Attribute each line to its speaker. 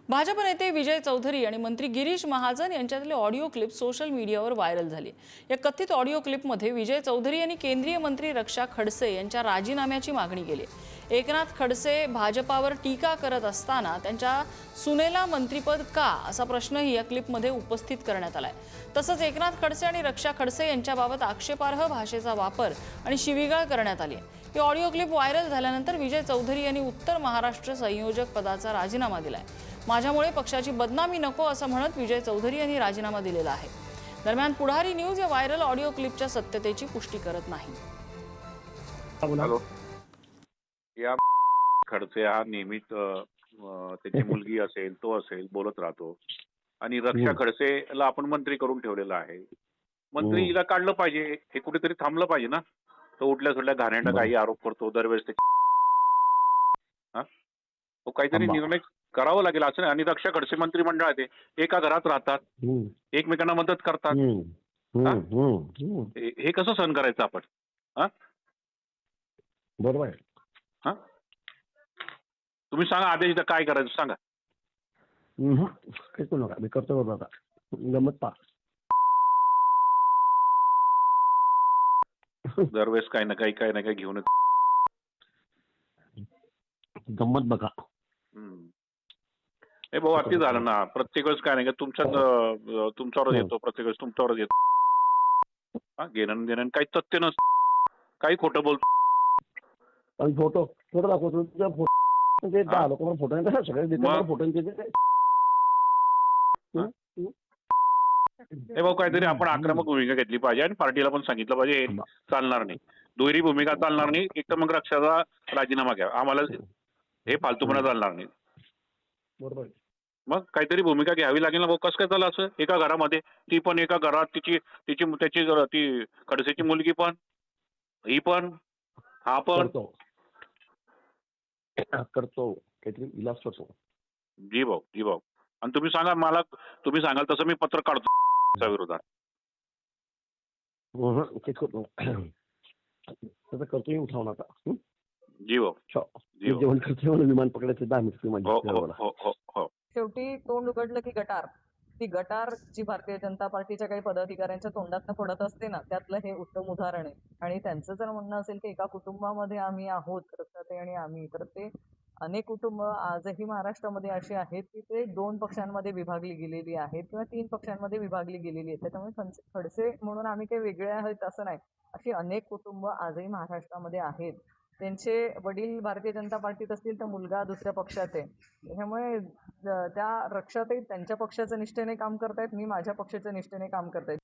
Speaker 1: भाजप नेते विजय चौधरी आणि मंत्री गिरीश महाजन यांच्यातले ऑडिओ क्लिप सोशल मीडियावर व्हायरल झाली। या कथित ऑडिओ क्लिपमध्ये विजय चौधरी यांनी केंद्रीय मंत्री रक्षा खडसे यांच्या राजीनाम्याची मागणी केली। एकनाथ खडसे भाजपावर टीका करत असताना त्यांच्या सुनेला मंत्रिपद का असा प्रश्नही या क्लिपमध्ये उपस्थित करण्यात आलाय। तसंच एकनाथ खडसे आणि रक्षा खडसे यांच्याबाबत आक्षेपार्ह भाषेचा वापर आणि शिवीगाळ करण्यात आली। ही ऑडिओ क्लिप व्हायरल झाल्यानंतर विजय चौधरी यांनी उत्तर महाराष्ट्र संयोजक पदाचा राजीनामा दिलाय। माझ्यामुळे पक्षाची बदनामी नको असं म्हणत विजय चौधरी यांनी राजीनामा दिलेला आहे। दरम्यान पुढारी न्यूज या व्हायरल ऑडिओ क्लिपच्या सत्यतेची पुष्टी करत नाही।
Speaker 2: हॅलो, या खडसे हा नेहमीच त्याची मुलगी असेल तो असेल बोलत राहतो आणि रक्षा खडसेला आपण मंत्री करून ठेवलेला आहे। मंत्री हिला काढलं पाहिजे, हे कुठेतरी थांबलं पाहिजे ना। तो उठल्या सुटल्या घाणेरडा काही आरोप करतो दरवेळेस तो काहीतरी निर्णय करावा लागेल असं। आणि रक्षा खडसे मंत्रिमंडळात एका घरात राहतात, एकमेकांना मदत करतात। हे कसं सहन करायचं आपण?
Speaker 3: बरोबर आहे।
Speaker 2: तुम्ही सांगा आदेश काय करायचं सांगा।
Speaker 3: काही करू नका, मी करतो बाबा गमत पा
Speaker 2: दरवेळेस काही ना काही घेऊन
Speaker 3: गंमत बघा।
Speaker 2: हे भाऊ अति झालं ना। प्रत्येक वेळेस काय नाही का तुमच्यावरच येतो, प्रत्येक वेळेस तुमच्यावरच येतो। घेणं देणं काही तथ्य नसतं, काही खोटं बोलतो।
Speaker 3: आणि फोटो दाखवतो तुझा फोटो फोटो नाही सगळे फोटो
Speaker 2: हे भाऊ काहीतरी आपण आक्रमक भूमिका घेतली पाहिजे आणि पार्टीला पण सांगितलं पाहिजे हे चालणार नाही, दुहेरी भूमिका चालणार नाही। एक तर मग रक्षाचा राजीनामा घ्या, आम्हाला हे फालतूपणा चालणार नाही।
Speaker 3: बरोबर,
Speaker 2: मग काहीतरी भूमिका घ्यावी लागेल ना भाऊ। कसं काय झालं असं एका घरामध्ये? ती पण एका घरात, त्याची ती खडसेची मुलगी पण, ही पण, हा पण
Speaker 3: करतो काहीतरी इलाज करतो।
Speaker 2: जी भाऊ आणि तुम्ही सांगा मला, तुम्ही सांगाल तसं मी पत्र काढतो त्या विरोधात।
Speaker 3: करतो उठावून आता।
Speaker 2: जी भाऊ,
Speaker 3: जेवण करतो, विमान पकडायचं 10 मिनिट।
Speaker 4: शेवटी तोंड उघडलं की गटार, ती गटार जी भारतीय जनता पार्टीच्या काही पदाधिकाऱ्यांच्या तोंडात पडत असते ना, त्यातलं हे उत्तम उदाहरण आहे। आणि त्यांचं जर म्हणणं असेल की एका कुटुंबामध्ये आम्ही आहोत, रक्षाताई आणि आम्ही, तर ते अनेक कुटुंब आजही महाराष्ट्रामध्ये अशी आहेत की ते 2 पक्षांमध्ये विभागली गेलेली आहेत किंवा 3 पक्षांमध्ये विभागली गेलेली आहेत। त्याच्यामुळे खडसे म्हणून आम्ही काही वेगळे आहेत असं नाही, अशी अनेक कुटुंब आजही महाराष्ट्रामध्ये आहेत। त्यांचे वडील भारतीय जनता पार्टीत असतील तर मुलगा दुसऱ्या पक्षात आहे। त्यामुळे त्या रक्षाताई त्यांच्या पक्षाच्या निष्ठेने काम करतायत, मी माझ्या पक्षाच्या निष्ठेने काम करतायत।